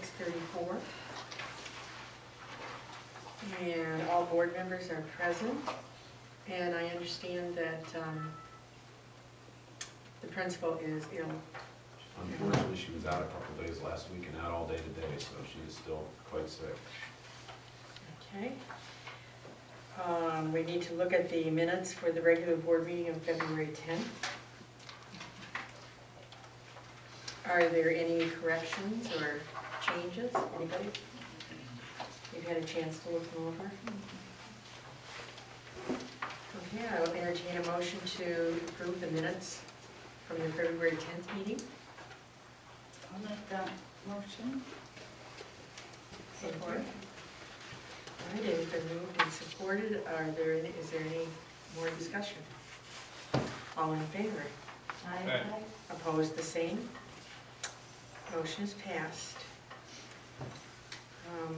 6:34. And all board members are present. And I understand that the principal is ill. Unfortunately, she was out a couple days last week and out all day today, so she is still quite sick. Okay. We need to look at the minutes for the regular board meeting of February 10th. Are there any corrections or changes? Anybody? You've had a chance to look them over? Okay, I will entertain a motion to approve the minutes from the February 10th meeting. I'll make that motion. Support. All right, it has been moved and supported. Is there any more discussion? All in favor? Aye. Opposed, the same? Motion is passed.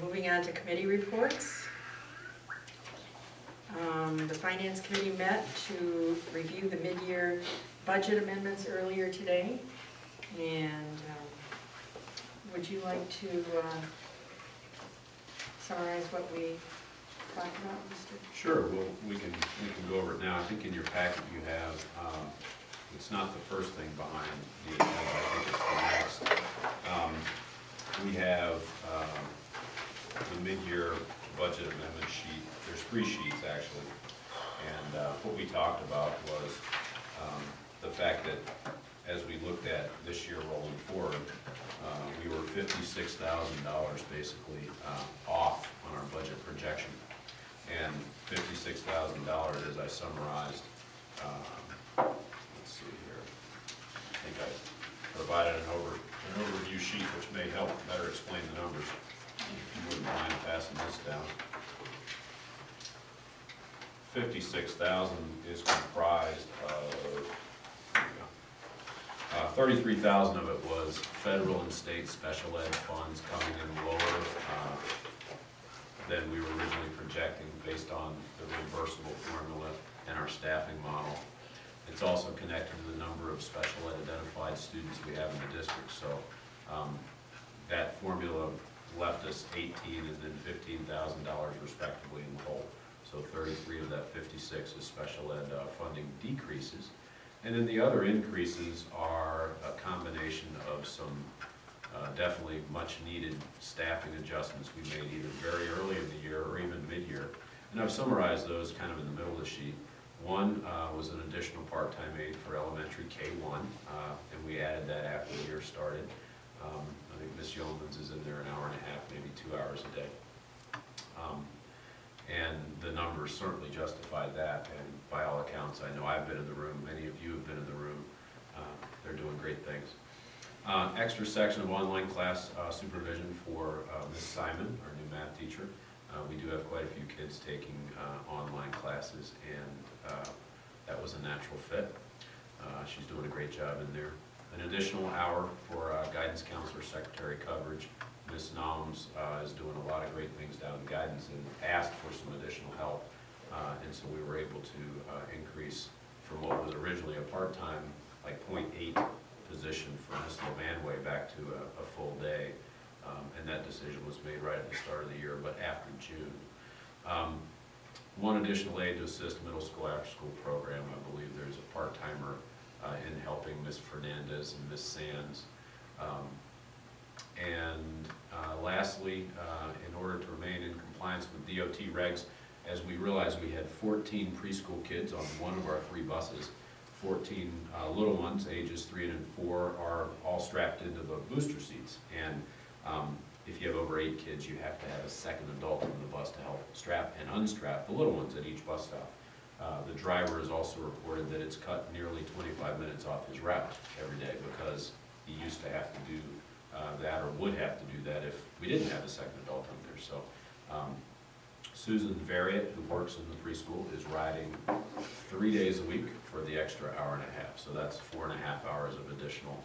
Moving on to committee reports. The Finance Committee met to review the mid-year budget amendments earlier today. And would you like to summarize what we talked about, Mr.? Sure, well, we can go over it now. I think in your packet you have, it's not the first thing behind the agenda, I think it's the next. We have the mid-year budget amendment sheet. There's 3 sheets actually. And what we talked about was the fact that as we looked at this year rolling forward, we were $56,000 basically off on our budget projection. And $56,000, as I summarized, let's see here, I think I provided an overview sheet which may help better explain the numbers. If you wouldn't mind passing this down. 56,000 is comprised of, 33,000 of it was federal and state special ed funds coming in lower than we were originally projecting based on the reimbursable formula and our staffing model. It's also connected to the number of special ed identified students we have in the district. So that formula left us $18,000 and then $15,000 respectively in the hole. So 33 of that 56 is special ed funding decreases. And then the other increases are a combination of some definitely much needed staffing adjustments we made either very early in the year or even mid-year. And I've summarized those kind of in the middle of the sheet. One was an additional part-time aide for elementary K-1, and we added that after the year started. I think Ms. Yeomans is in there an hour and a half, maybe 2 hours a day. And the numbers certainly justified that, and by all accounts, I know I've been in the room, many of you have been in the room, they're doing great things. Extra section of online class supervision for Ms. Simon, our new math teacher. We do have quite a few kids taking online classes, and that was a natural fit. She's doing a great job in there. An additional hour for guidance counselor secretary coverage. Ms. Noms is doing a lot of great things down in guidance and asked for some additional help. And so we were able to increase from what was originally a part-time, like 0.8 position for Ms. Levanway back to a full day. And that decision was made right at the start of the year, but after June. One additional aide to assist middle school after-school program. I believe there's a part-timer in helping Ms. Fernandez and Ms. Sands. Lastly, in order to remain in compliance with DOT regs, as we realized we had 14 preschool kids on one of our 3 buses. 14 little ones, ages 3 and 4, are all strapped into the booster seats. And if you have over 8 kids, you have to have a second adult in the bus to help strap and unstrap the little ones at each bus stop. The driver has also reported that it's cut nearly 25 minutes off his route every day because he used to have to do that, or would have to do that if we didn't have a second adult in there. So Susan Variet, who works in the preschool, is riding 3 days a week for the extra hour and a half. So that's 4.5 hours of additional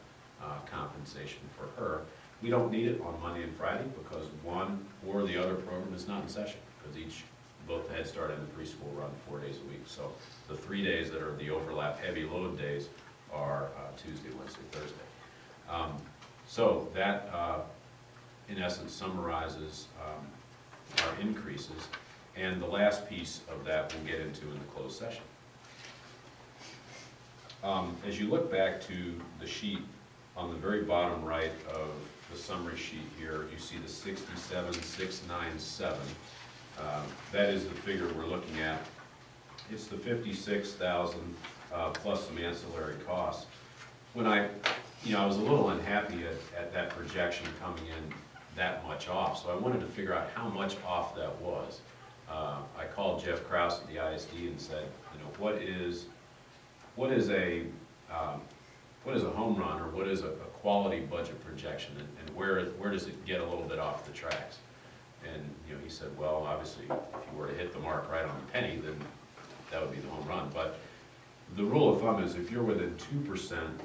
compensation for her. We don't need it on Monday and Friday because one or the other program is not in session because both the Head Start and the preschool run 4 days a week. So the 3 days that are the overlap heavy load days are Tuesday, Wednesday, Thursday. So that in essence summarizes our increases. And the last piece of that we'll get into in the closed session. As you look back to the sheet on the very bottom right of the summary sheet here, you see the 67,697. That is the figure we're looking at. It's the 56,000 plus some ancillary costs. When I was a little unhappy at that projection coming in that much off, so I wanted to figure out how much off that was. I called Jeff Krause at the ISD and said, what is a home run, or what is a quality budget projection, and where does it get a little bit off the tracks? And he said, well, obviously, if you were to hit the mark right on the penny, then that would be the home run. But the rule of thumb is if you're within 2%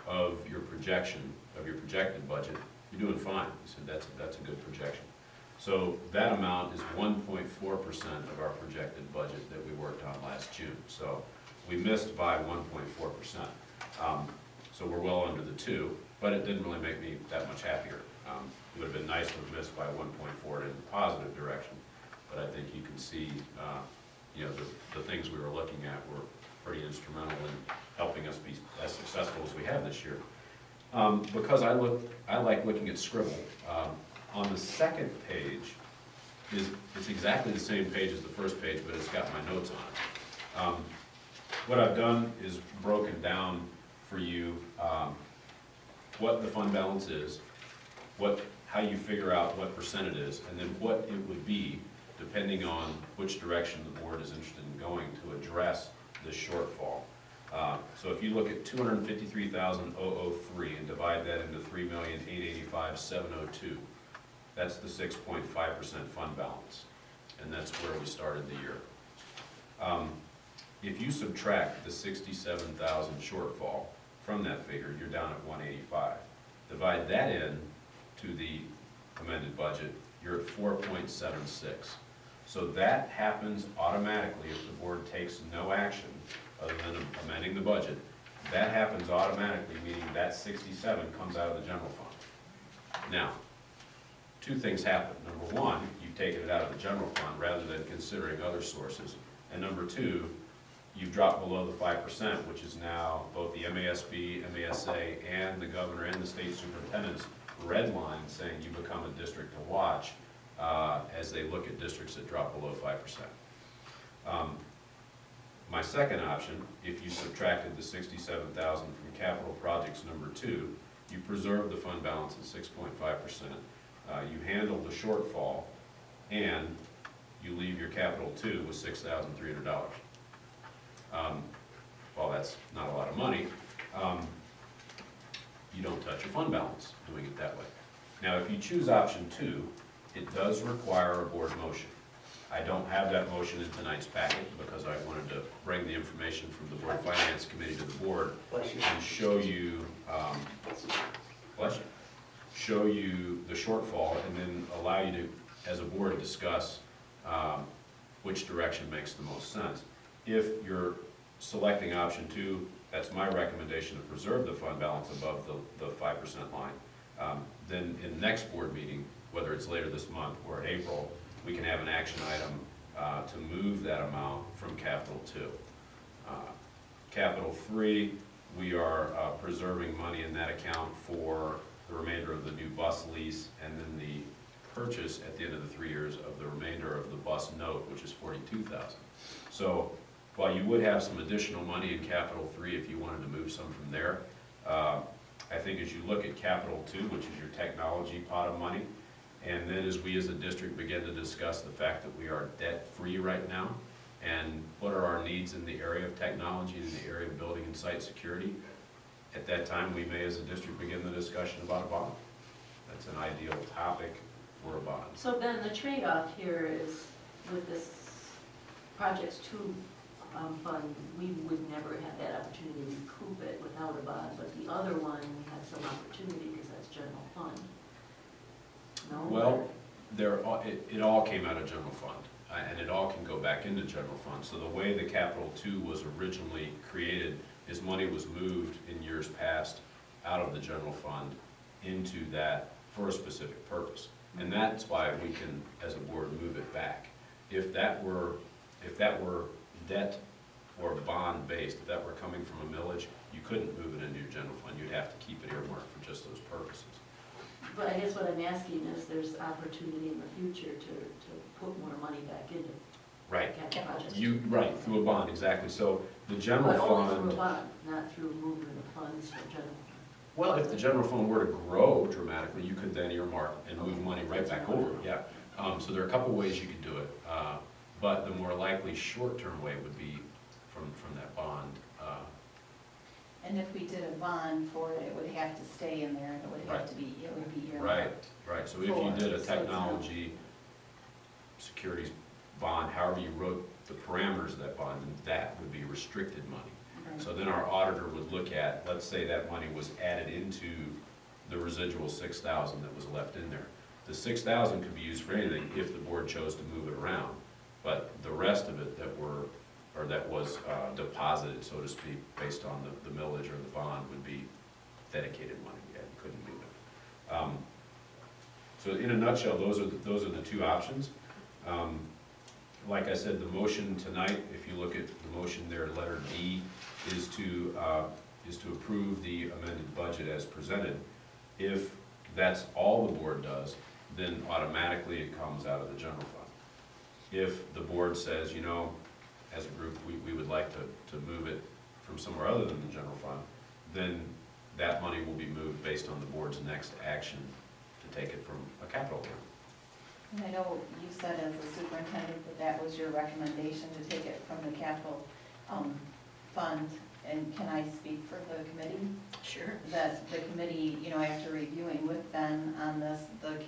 of your projection, of your projected budget, you're doing fine. He said that's a good projection. So that amount is 1.4% of our projected budget that we worked on last June. So we missed by 1.4%. So we're well under the 2, but it didn't really make me that much happier. It would have been nice to have missed by 1.4 in the positive direction, but I think you can see, the things we were looking at were pretty instrumental in helping us be as successful as we have this year. Because I like looking at scribble. On the second page, it's exactly the same page as the first page, but it's got my notes on it. What I've done is broken down for you what the fund balance is, how you figure out what percent it is, and then what it would be depending on which direction the board is interested in going to address this shortfall. So if you look at 253,003 and divide that into 3,885,702, that's the 6.5% fund balance, and that's where we started the year. If you subtract the 67,000 shortfall from that figure, you're down at 185. Divide that in to the amended budget, you're at 4.76. So that happens automatically if the board takes no action other than amending the budget. That happens automatically, meaning that 67 comes out of the general fund. Now, two things happen. Number one, you've taken it out of the general fund rather than considering other sources. And number two, you've dropped below the 5%, which is now both the MASB, MASA, and the governor and the state superintendent's red line saying you become a district to watch as they look at districts that drop below 5%. My second option, if you subtracted the 67,000 from capital projects number 2, you preserve the fund balance at 6.5%. You handle the shortfall, and you leave your capital 2 with $6,300. While that's not a lot of money, you don't touch your fund balance doing it that way. Now, if you choose option 2, it does require a board motion. I don't have that motion in tonight's packet because I wanted to bring the information from the Board Finance Committee to the board and show you, show you the shortfall, and then allow you to, as a board, discuss which direction makes the most sense. If you're selecting option 2, that's my recommendation to preserve the fund balance above the 5% line. Then in the next board meeting, whether it's later this month or in April, we can have an action item to move that amount from capital 2. Capital 3, we are preserving money in that account for the remainder of the new bus lease, and then the purchase at the end of the 3 years of the remainder of the bus note, which is $42,000. So while you would have some additional money in capital 3 if you wanted to move some from there, I think as you look at capital 2, which is your technology pot of money, and then as we as a district begin to discuss the fact that we are debt-free right now, and what are our needs in the area of technology, in the area of building and site security, at that time we may as a district begin the discussion about a bond. That's an ideal topic for a bond. So then the trade-off here is with this Projects 2 fund, we would never have that opportunity to recoup it without a bond, but the other one, we have some opportunity because that's general fund. No? Well, it all came out of general fund, and it all can go back into general fund. So the way the capital 2 was originally created is money was moved in years past out of the general fund into that for a specific purpose. And that's why we can, as a board, move it back. If that were debt or bond-based, if that were coming from a millage, you couldn't move it into your general fund. You'd have to keep it earmarked for just those purposes. But I guess what I'm asking is there's opportunity in the future to put more money back into Right. capital projects. Right, through a bond, exactly. So the general But only fund. through a bond, not through movement of funds from general fund. Well, if the general fund were to grow dramatically, you could then earmark and move money right back over, yeah. So there are a couple ways you could do it, but the more likely short-term way would be from that bond. And if we did a bond for it, it would have to stay in there, and it would have to be, it would be earmarked. Right, so if you did a technology securities bond, however you wrote the parameters of that bond, then that would be restricted money. Right. So then our auditor would look at, let's say that money was added into the residual 6,000 that was left in there. The 6,000 could be used for anything if the board chose to move it around, but the rest of it that was deposited, so to speak, based on the millage or the bond would be dedicated money. Yeah, you couldn't move it. So in a nutshell, those are the two options. Like I said, the motion tonight, if you look at the motion there, letter D, is to approve the amended budget as presented. If that's all the board does, then automatically it comes out of the general fund. If the board says, you know, as a group, we would like to move it from somewhere other than the general fund, then that money will be moved based on the board's next action to take it from a capital account. And I know you said as the superintendent that was your recommendation to take it from the capital fund. And can I speak for the committee? Sure. That the committee, you know, after reviewing with Ben on this, the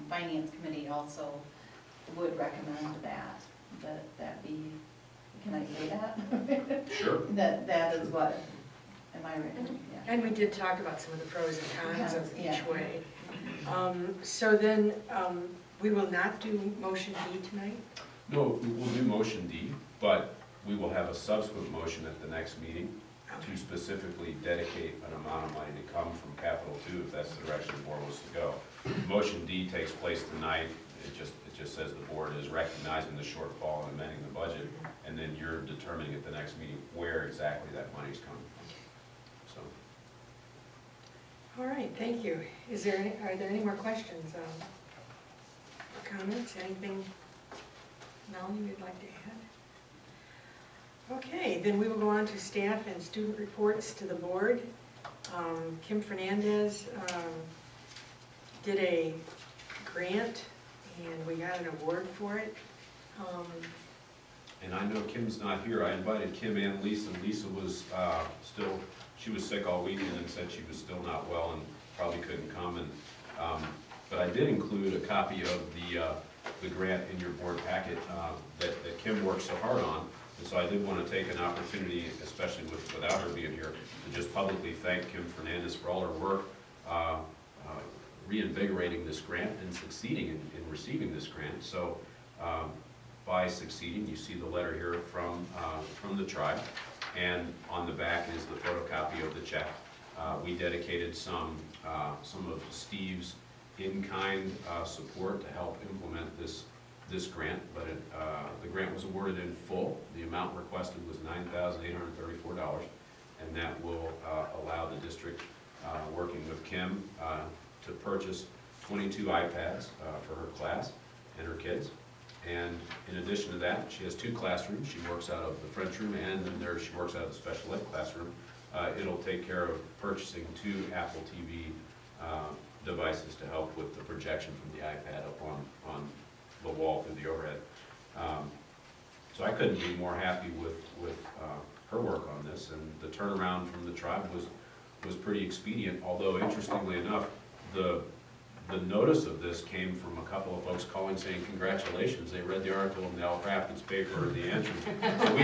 finance committee also would recommend that be, can I say that? Sure. That is what, am I right? Yeah. And we did talk about some of the pros and cons of Yeah. each way. So then, we will not do motion D tonight? No, we'll do motion D, but we will have a subsequent motion at the next meeting to specifically dedicate an amount of money to come from capital 2, if that's the direction the board wants to go. Motion D takes place tonight. It just says the board is recognizing the shortfall and amending the budget, and then you're determining at the next meeting where exactly that money's coming from. So, All right, thank you. Are there any more questions or comments? Anything, Melanie, you'd like to add? Okay, then we will go on to staff and student reports to the board. Kim Fernandez did a grant, and we got an award for it. and I know Kim's not here. I invited Kim and Lisa. Lisa was she was sick all weekend and said she was still not well and probably couldn't come. And but I did include a copy of the grant in your board packet that Kim worked so hard on. And so I did want to take an opportunity, especially without her being here, to just publicly thank Kim Fernandez for all her work reinvigorating this grant and succeeding in receiving this grant. So by succeeding, you see the letter here from the tribe, and on the back is the photocopy of the check. We dedicated some of Steve's in-kind support to help implement this grant, but the grant was awarded in full. The amount requested was $9,834, and that will allow the district, working with Kim, to purchase 22 iPads for her class and her kids. And in addition to that, she has 2 classrooms. She works out of the French room, and then she works out of the special ed classroom. It'll take care of purchasing 2 Apple TV devices to help with the projection from the iPad up on the wall through the overhead. So I couldn't be more happy with her work on this, and the turnaround from the tribe was pretty expedient, although interestingly enough, the notice of this came from a couple of folks calling saying congratulations, they read the article in the Al Rapids paper or the answer. So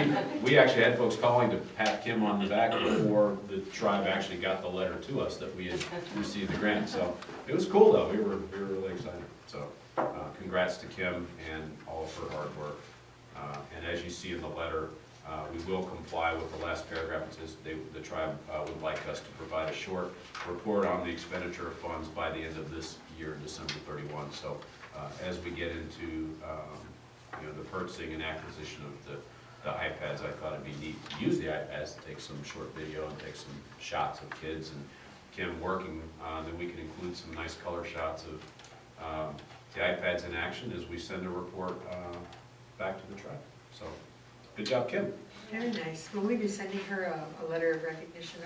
we actually had folks calling to pat Kim on the back before the tribe actually got the letter to us that we had received the grant. So it was cool though, we were really excited. So congrats to Kim and all of her hard work. And as you see in the letter, We will comply with the last paragraph. It says the tribe would like us to provide a short report on the expenditure of funds by the end of this year, December 31. So as we get into the purchasing and acquisition of the iPads, I thought it'd be neat to use the iPads to take some short video and take some shots of kids and Kim working, then we can include some nice color shots of the iPads in action as we send a report back to the tribe. So, good job, Kim. Very nice. Will we be sending her a letter of recognition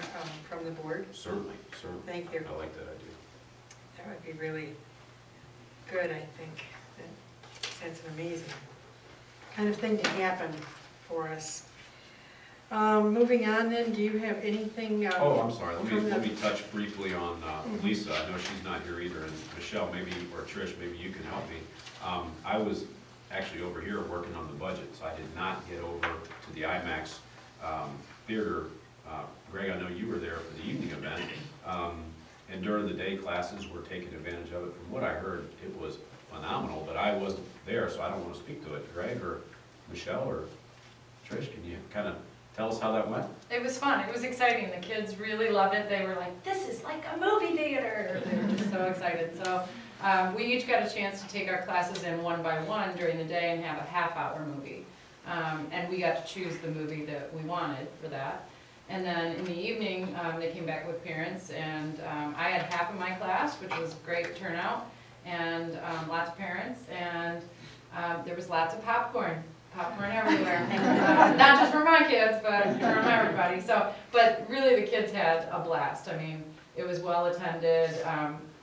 from the board? Certainly, certainly. Thank you. I like that idea. That would be really good, I think. That's an amazing kind of thing to happen for us. Moving on then, do you have anything? Oh, I'm sorry, let me touch briefly on Lisa. I know she's not here either, and Michelle, maybe, or Trish, maybe you can help me. I was actually over here working on the budget, so I did not get over to the IMAX theater. Gregg, I know you were there for the evening event, and during the day classes were taking advantage of it. From what I heard, it was phenomenal, but I wasn't there, so I don't want to speak to it. Gregg or Michelle or Trish, can you kind of tell us how that went? It was fun. It was exciting. The kids really loved it. They were like, "This is like a movie theater." They were just so excited. So we each got a chance to take our classes in one by one during the day and have a half-hour movie. And we got to choose the movie that we wanted for that. And then in the evening, they came back with parents, and I had half of my class, which was great turnout, and lots of parents, and there was lots of popcorn everywhere. Not just for my kids, but from everybody. So, but really the kids had a blast. I mean, it was well attended,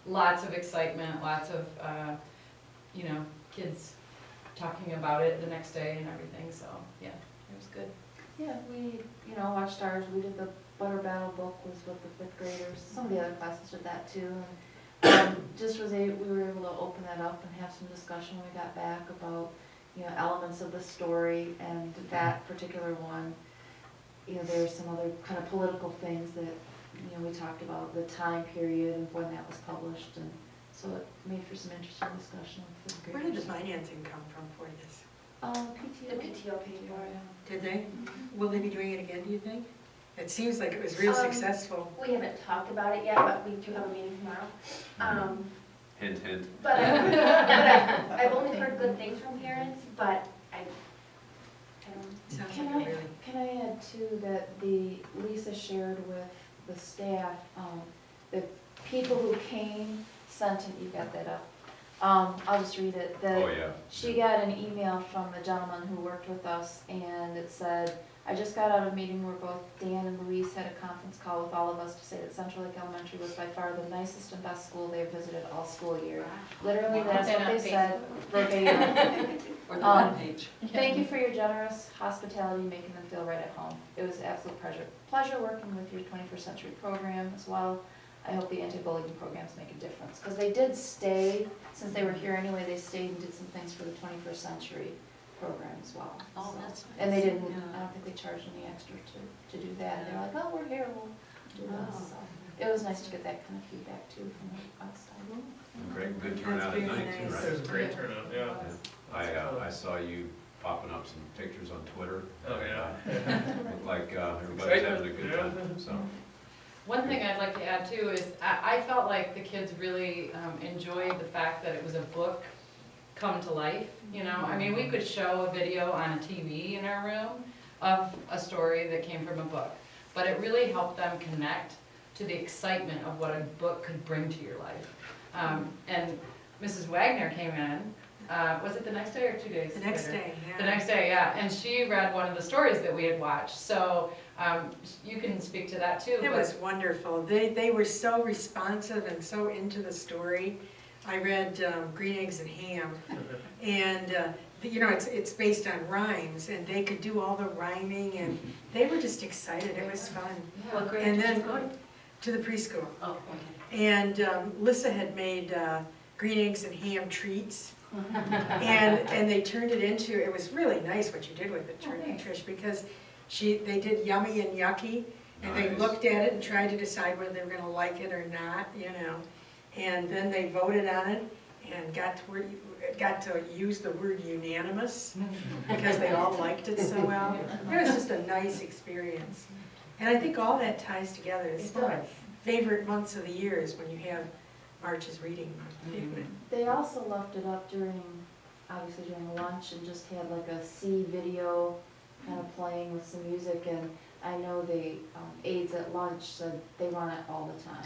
lots of excitement, lots of, kids talking about it the next day and everything. So, yeah, it was good. Yeah, we, watched ours. We did the Butter Battle book was with the 5th graders. Some of the other classes did that too. And we were able to open that up and have some discussion when we got back about elements of the story, and that particular one, there's some other kind of political things that, we talked about the time period and when that was published, and so it made for some interesting discussion. Where did the financing come from for this? PTO. The PTO paid for it. Did they? Will they be doing it again, do you think? It seems like it was real successful. We haven't talked about it yet, but we do have a meeting tomorrow. Hint, hint. But I've only heard good things from parents, but I don't. Sounds Can like a really. Can I add too that Lisa shared with the staff, the people who came sent you got that up. I'll just read it. Oh, yeah. She got an email from the gentleman who worked with us, and it said, "I just got out of a meeting where both Dan and Louise had a conference call with all of us to say that Central Lake Elementary was by far the nicest and best school they've visited all school year." Literally, that's what they said verbatim. Or the one page. Thank you for your generous hospitality, making them feel right at home. It was an absolute pleasure working with your 21st Century program as well. I hope the anti-bullying programs make a difference. Because they did stay, since they were here anyway, they stayed and did some things for the 21st Century program as well. Oh, So- that's nice. And they didn't, Yeah. I don't think they charged any extra to do that. And they were like, "Oh, we're here, we'll do Oh. this." So it was nice to get that kind of feedback too from the outside. And Gregg, good turnout at That's night very too, nice. right? It was a great turnout, yeah. I saw you popping up some pictures on Twitter. Oh, yeah. Looked like everybody's having a good time, so. One thing I'd like to add too is I felt like the kids really enjoyed the fact that it was a book come to life, I mean, we could show a video on a TV in our room of a story that came from a book, but it really helped them connect to the excitement of what a book could bring to your life. And Mrs. Wagoner came in, was it the next day or 2 days The next later? day, yeah. The next day, yeah, and she read one of the stories that we had watched, so you can speak to that too. It but- was wonderful. They were so responsive and so into the story. I read Green Eggs and Ham, and it's based on rhymes, and they could do all the rhyming, and they were just excited. It was fun. What grade And did you then go to? to the preschool. Oh, okay. And Lissa had made Green Eggs and Ham treats, and they turned it into, it was really nice what you did with it, Trish, because they did yummy and yucky, and they Nice. looked at it and tried to decide whether they were gonna like it or not, and then they voted on it, and got to use the word unanimous because they all liked it so well. It was just a nice experience. And I think all that ties together. It's one of my favorite months of the year is when you have March's reading month. They also left it up during, obviously during lunch, and just had like a C video kind of playing with some music, and I know the aides at lunch said they want it all the time.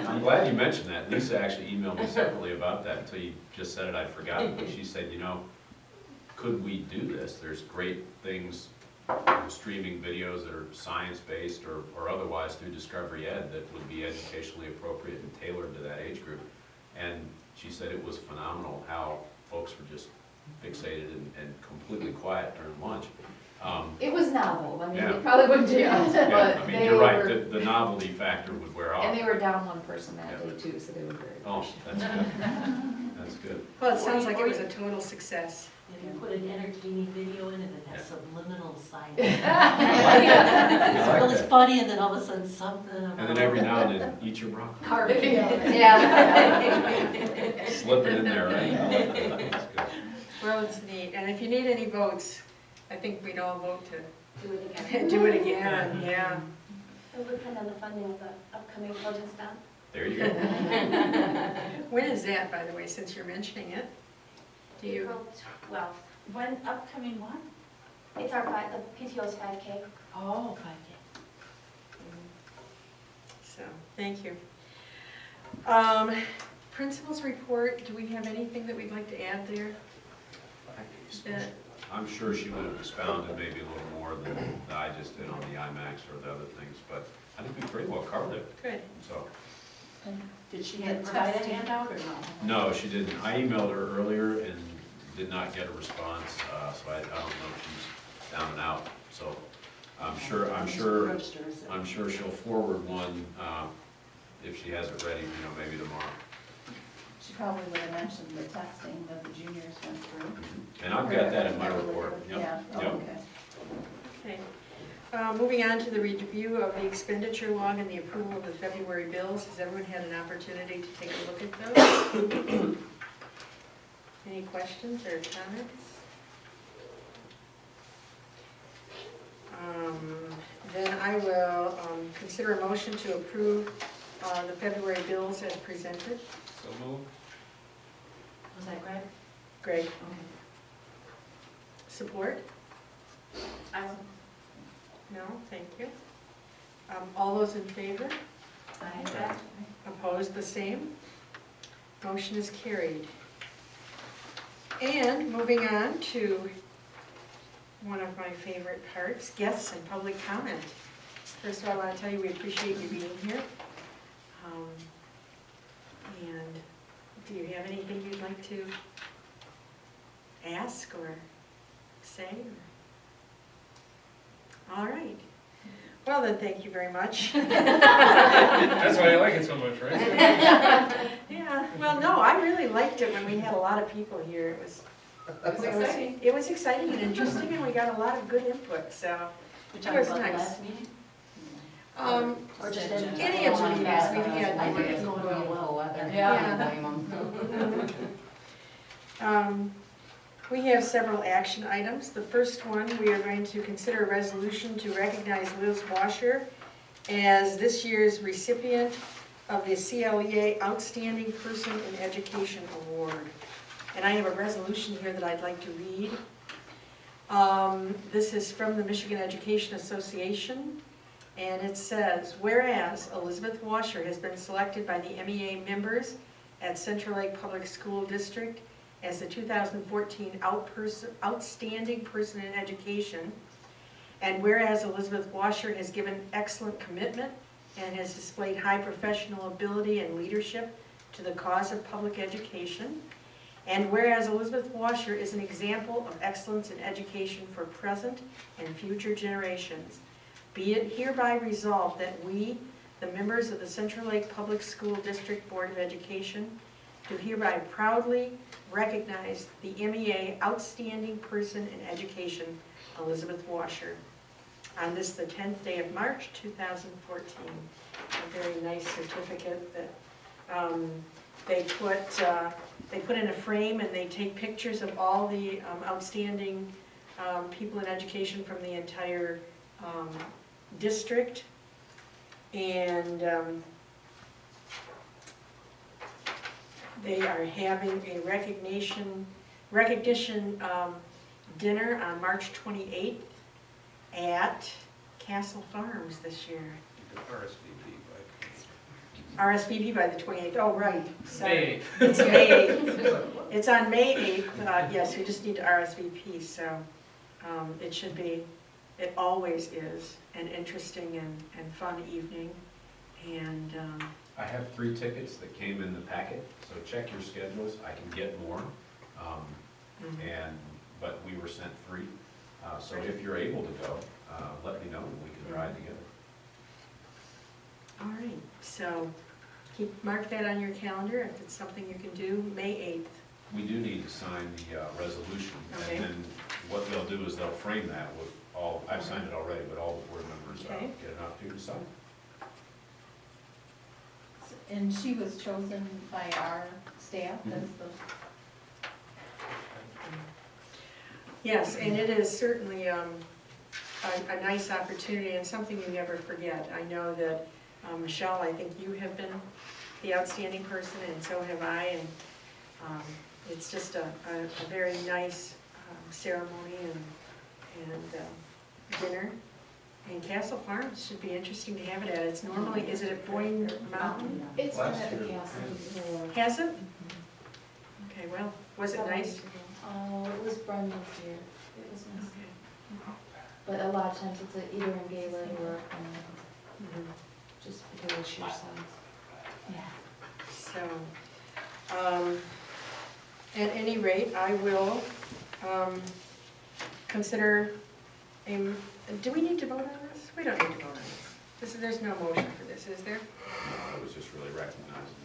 I'm glad you mentioned that. Lisa actually emailed me separately about that until you just said it, I'd forgotten. But she said, you know, could we do this? There's great things, streaming videos that are science-based or otherwise through Discovery Ed that would be educationally appropriate and tailored to that age group. And she said it was phenomenal how folks were just fixated and completely quiet during lunch. It was novel, I mean, Yeah. they probably wouldn't do that, Yeah, but I mean, they you're right, were, the novelty factor would wear off. and they were down one person that Yeah. day too, so they were very Oh, appreciative. that's good. That's good. Well, it sounds like it was a total success. And you put an entertaining video in it that has subliminal signs. I like It's that. funny, and then all of a sudden something about. And then every now and then, eat your broccoli. Carving. Yeah. Slip it in there, right? I like that. That's good. Well, it's neat. And if you need any votes, I think we'd all vote to Do it again. do it again, yeah. It'll depend on the funding of the upcoming protest band. There you go. When is that, by the way, since you're mentioning it? Do you, April 12th. When, upcoming one? It's our the PTO's 5K. Oh, 5K. so, thank you. Principal's report, do we have anything that we'd like to add there? I'm sure she would have expounded maybe a little more than I just did on the IMAX or the other things, but I think we pretty well covered it, Good. so. Did she Had provide a testing. handout or no? No, she didn't. I emailed her earlier and did not get a response, so I don't know if she's down and out. So I'm sure she'll forward one, if she has it ready, you know, maybe tomorrow. She probably would have mentioned the testing that the juniors went through. And I've got that in my report. Yep. Yeah, oh, Yep. okay. Okay. Moving on to the review of the expenditure log and the approval of the February bills. Has everyone had an opportunity to take a look at those? Any questions or comments? Then I will consider a motion to approve the February bills as presented. So moved. Was that Greg? Gregg, Okay. support? I will. No, thank you. All those in favor? Aye. Opposed, the same? Motion is carried. And moving on to one of my favorite parts, guests and public comment. First of all, I want to tell you we appreciate you being here. And do you have anything you'd like to ask or say? All right. Well then, thank you very much. That's why I like it so much, right? Yeah, well, no, I really liked it when we had a lot of people here. It was exciting. It was exciting and interesting, and we got a lot of good input, so. You're It talking was about the nice. last meeting? Or just Any of the meetings we've had. I think we it's were- going beautiful weather. Yeah. We have several action items. The first one, we are going to consider a resolution to recognize Liz Washer as this year's recipient of the CLEA Outstanding Person in Education Award. And I have a resolution here that I'd like to read. This is from the Michigan Education Association, and it says, whereas Elizabeth Washer has been selected by the MEA members at Central Lake Public School District as the 2014 Outstanding Person in Education, and whereas Elizabeth Washer has given excellent commitment and has displayed high professional ability and leadership to the cause of public education, and whereas Elizabeth Washer is an example of excellence in education for present and future generations, be it hereby resolved that we, the members of the Central Lake Public School District Board of Education, do hereby proudly recognize the MEA Outstanding Person in Education, Elizabeth Washer. on this, the 10th day of March, 2014. A very nice certificate that they put in a frame, and they take pictures of all the outstanding people in education from the entire district. And they are having a recognition dinner on March 28th at Castle Farms this year. You can RSVP RSVP by the 28th, oh, right. Sorry. May. It's May 8th. It's on May 8th, yes, you just need to RSVP, so it should be, it always is, an interesting and fun evening. And I have 3 tickets that came in the packet, so check your schedules. I can get more. But we were sent 3. So if you're able to go, let me know and we can ride together. all right, so mark that on your calendar if it's something you can do, May 8th. We do need to sign the resolution, Okay. and then what they'll do is they'll frame that with all, I've signed it already, but all the board members Okay. get an opportunity to sign. And she was chosen by our staff as the, Yes, and it is certainly a nice opportunity and something you never forget. I know that, Michelle, I think you have been the outstanding person, and so have I, and it's just a very nice ceremony and dinner. And Castle Farms should be interesting to have it at. It's normally, is it at Boyne Mountain? It's been Last at the year. castle before. Has it? Okay, well, was it nice? Oh, it was Brenda's year. It was nice. Okay. But a lot of times it's either in Galen or Mhm. just because of sheer size. So, at any rate, I will consider do we need to vote on this? We don't need to vote on this. There's no motion for this, is there? I was just really recognizing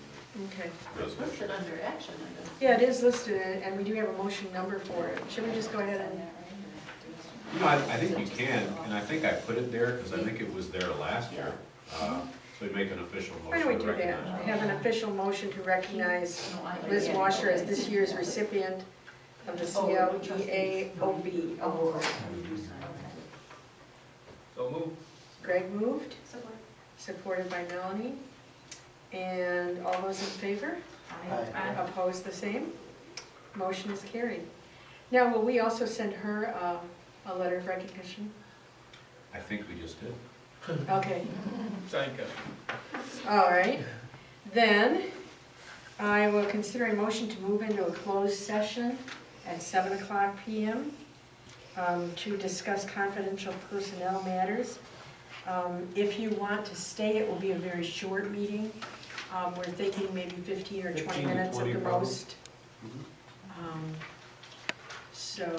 Okay. the It's resolution. listed under action items. Yeah, it is listed, and we do have a motion number for it. Should we just go ahead and, You know, I think you can, and I think I put it there because I think it was there last year. So we make an official why don't we motion to do that? recognize. Have an official motion to recognize Liz Washer as this year's recipient of the CLEA OB award. So move. Greg moved, supported by Melanie. And all those in favor? Aye. Opposed, the same? Motion is carried. Now, will we also send her a letter of recognition? I think we just did. Okay, Thank you. all right. Then I will consider a motion to move into a closed session at 7:00 PM to discuss confidential personnel matters. If you want to stay, it will be a very short meeting. We're thinking maybe 15 or 20 15 to minutes at 20 the probably. most. So